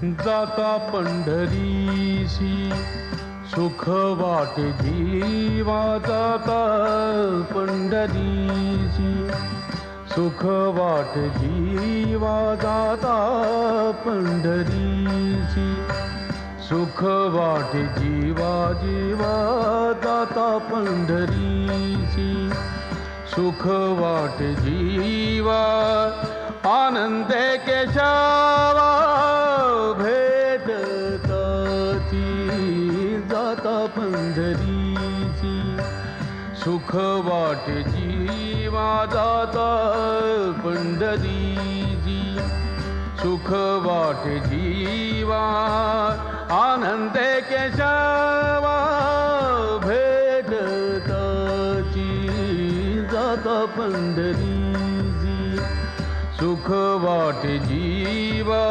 जाता पंढरीसी सुख वाटे जीवा जाता पंढरीसी सुख वाटे जीवा जाता पंढरीसी सुख वाटे जीवा जीवा जाता पंढरीसी सुख वाटे जीवा आनंदे केशवा भेटताची जाता पंढरीची सुख वाटे जीवा जाता पंढरीची सुख वाटे जीवा आनंदे केशवा भेटताची जाता पंढरीची सुख वाटे जी